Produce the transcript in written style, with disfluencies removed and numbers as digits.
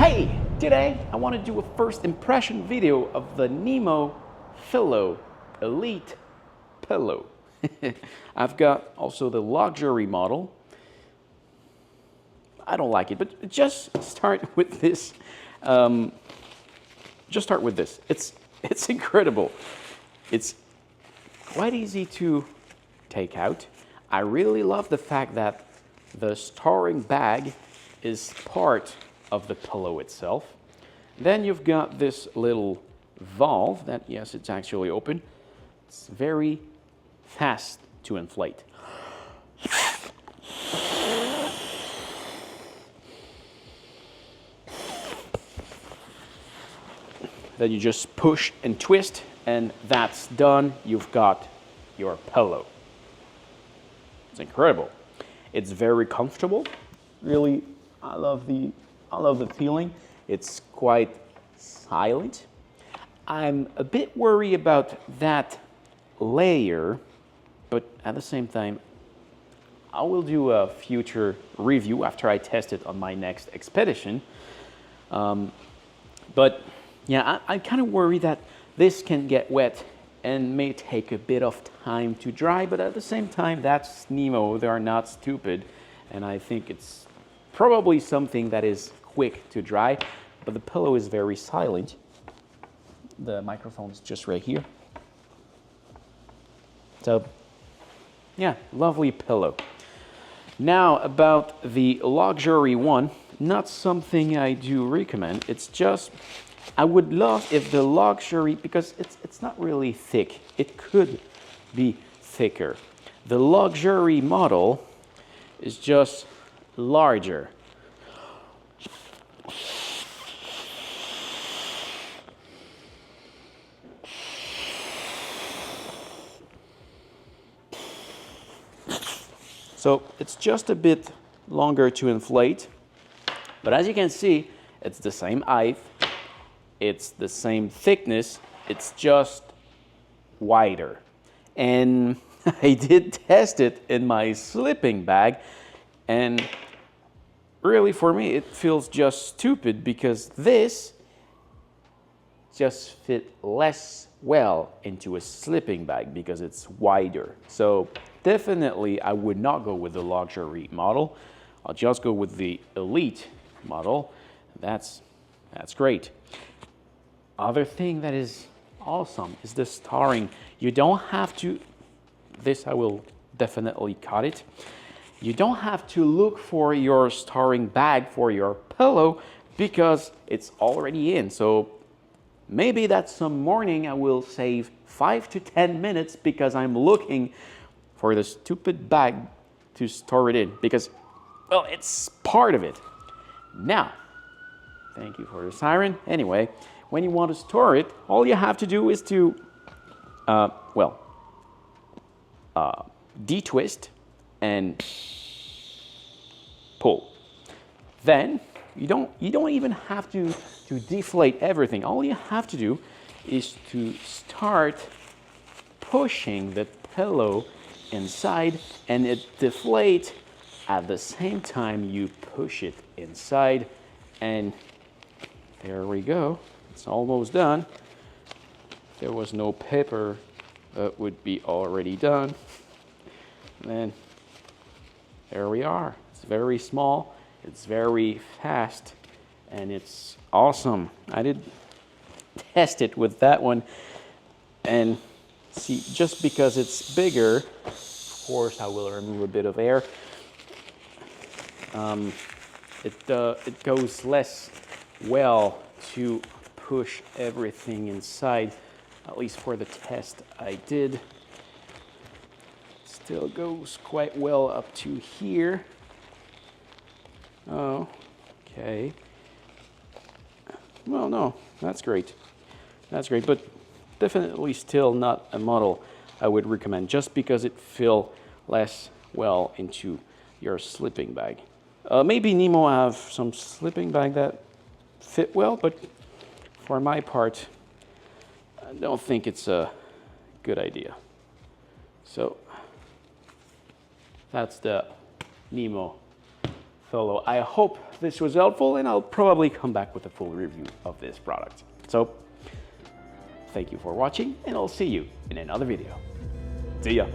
Hey, today I want to do a first impression video of the Nemo Fillo Elite pillow. I've got also the luxury model. I don't like it, but just start with this. Just start with this. It's incredible. It's quite easy to take out. I really love the fact that the storing bag is part of the pillow itself. Then you've got this little valve that, yes, it's actually open. It's very fast to inflate. Then you just push and twist, and that's done. You've got your pillow. It's incredible. It's very comfortable. Really, I love the feeling. It's quite silent. I'm a bit worried about that layer, but at the same time, I will do a future review after I test it on my next expedition. But yeah, I'm kind of worried that this can get wet and may take a bit of time to dry, but at the same time, that's Nemo. They are not stupid, and I think it's probably something that is quick to dry, but the pillow is very silent. The microphone is just right here. So, yeah, lovely pillow. Now, about the luxury one, not something I do recommend. It's just, I would love if the luxury, because it's not really thick. It could be thicker. The luxury model is just larger. So it's just a bit longer to inflate, but as you can see, it's the same height, it's the same thickness, it's just wider. And I did test it in my sleeping bag, and really for me it feels just stupid because this just fit less well into a sleeping bag because it's wider. So definitely I would not go with the luxury model. I'll just go with the elite model. That's great. Other thing that is awesome is the storing. You don't have to, this I will definitely cut it. You don't have to look for your storing bag for your pillow because it's already in. So maybe that some morning I will save 5 to 10 minutes because I'm looking for the stupid bag to store it in because, well, it's part of it. Now, thank you for the siren. Anyway, when you want to store it, all you have to do is to, detwist and pull. Then you don't even have to deflate everything. All you have to do is to start pushing the pillow inside, and it deflates at the same time you push it inside, and there we go. It's almost done. If there was no paper, that would be already done. And then there we are. It's very small, it's very fast, and it's awesome. I did test it with that one, and see, just because it's bigger, of course I will remove a bit of air. It goes less well to push everything inside, at least for the test I did. Still goes quite well up to here. Oh, okay. Well, no, that's great. That's great, but definitely still not a model I would recommend just because it fits less well into your sleeping bag. Maybe Nemo have some sleeping bag that fit well, but for my part, I don't think it's a good idea. So that's the Nemo Fillo. I hope this was helpful, and I'll probably come back with a full review of this product. So, thank you for watching, and I'll see you in another video. See ya!